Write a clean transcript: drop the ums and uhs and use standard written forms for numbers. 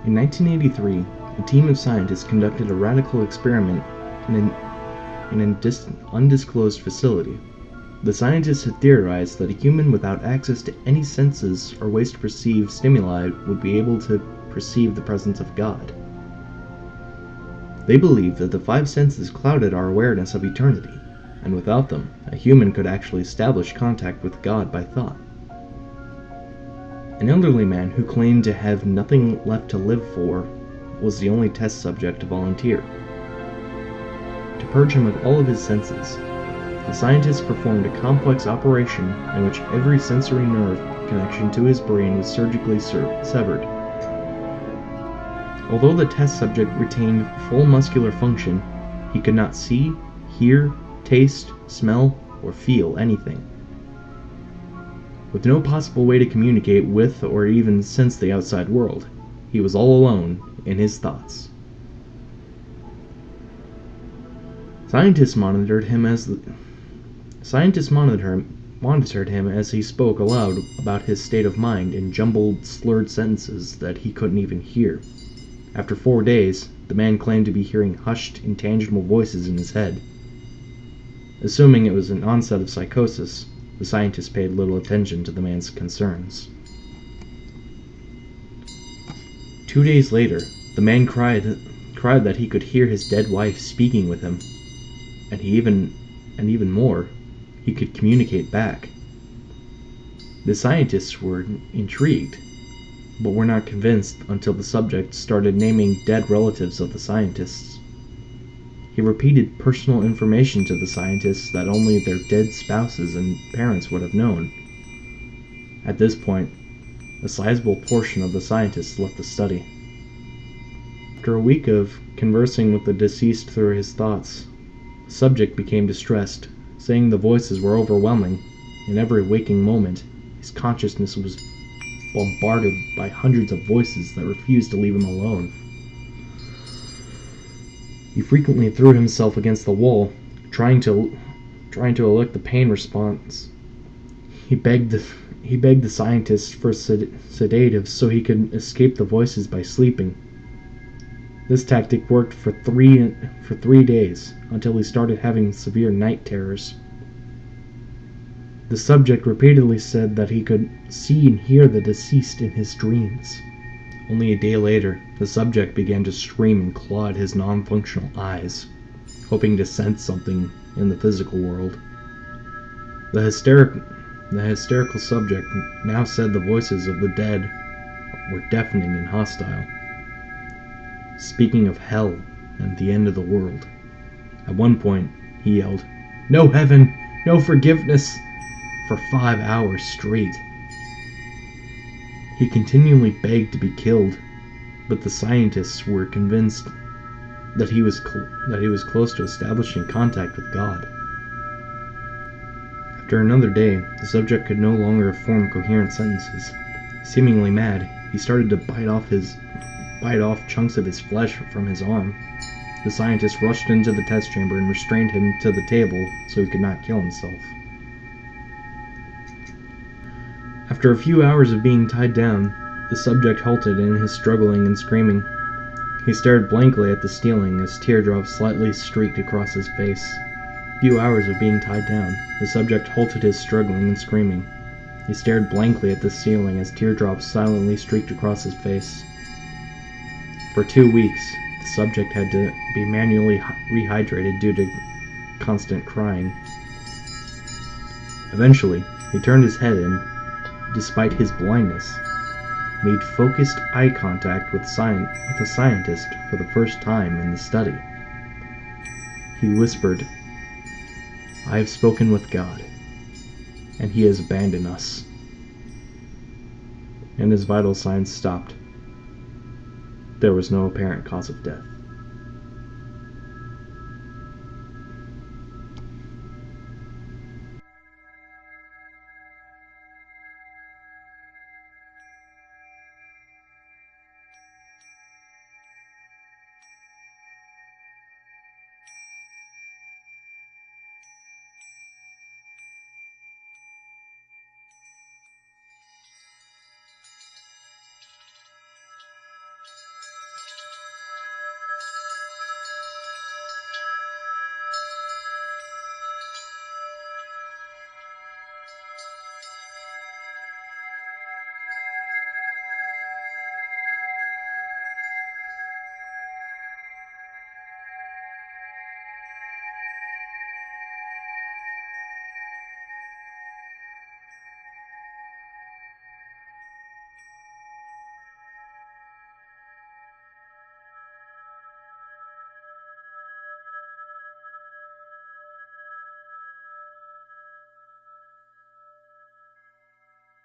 In 1983, a team of scientists conducted a radical experiment in an undisclosed facility. The scientists had theorized that a human without access to any senses or ways to perceive stimuli would be able to perceive the presence of God. They believed that the five senses clouded our awareness of eternity, and without them, a human could actually establish contact with God by thought. An elderly man who claimed to have nothing left to live for was the only test subject to volunteer. To purge him of all of his senses, the scientists performed a complex operation in which every sensory nerve connection to his brain was surgically severed. Although the test subject retained full muscular function, he could not see, hear, taste, smell, or feel anything. With no possible way to communicate with or even sense the outside world, he was all alone in his thoughts. Scientists monitored him as he spoke aloud about his state of mind in jumbled, slurred sentences that he couldn't even hear. After 4 days, the man claimed to be hearing hushed, intangible voices in his head. Assuming it was an onset of psychosis, the scientists paid little attention to the man's concerns. 2 days later, the man cried that he could hear his dead wife speaking with him, and even more, he could communicate back. The scientists were intrigued, but were not convinced until the subject started naming dead relatives of the scientists. He repeated personal information to the scientists that only their dead spouses and parents would have known. At this point, a sizable portion of the scientists left the study. After a week of conversing with the deceased through his thoughts, the subject became distressed, saying the voices were overwhelming. In every waking moment, his consciousness was bombarded by hundreds of voices that refused to leave him alone. He frequently threw himself against the wall, trying to elect the pain response. He begged the scientists for sedatives so he could escape the voices by sleeping. This tactic worked for three days, until he started having severe night terrors. The subject repeatedly said that he could see and hear the deceased in his dreams. Only a day later, the subject began to scream and claw at his non-functional eyes, hoping to sense something in the physical world. The hysterical subject now said the voices of the dead were deafening and hostile, speaking of hell and the end of the world. At one point, he yelled, "No heaven! No forgiveness!" for 5 hours straight. He continually begged to be killed, but the scientists were convinced that he was close to establishing contact with God. After another day, the subject could no longer form coherent sentences. Seemingly mad, he started to bite off chunks of his flesh from his arm. The scientists rushed into the test chamber and restrained him to the table so he could not kill himself. After a few hours of being tied down, the subject halted in his struggling and screaming. He stared blankly at the ceiling as teardrops slightly streaked across his face. A few hours of being tied down, the subject halted his struggling and screaming. He stared blankly at the ceiling as teardrops silently streaked across his face. For 2 weeks, the subject had to be manually rehydrated due to constant crying. Eventually, he turned his head and, despite his blindness, made focused eye contact with a scientist for the first time in the study. He whispered, "I have spoken with God, and He has abandoned us." And his vital signs stopped. There was no apparent cause of death.